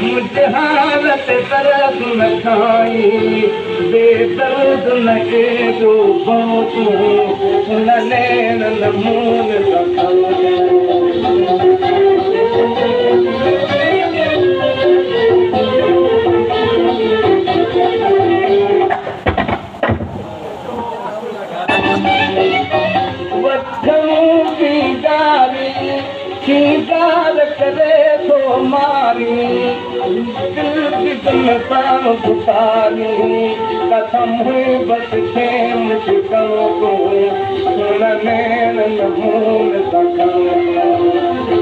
मुझे हालत तरफ न खाई बेदर्द न एगो बातू न नैन न मून शीदार करे तो मारी दिल की तुम बुतारी कसम हुई बस थे मुझको सुन नैन न मून सका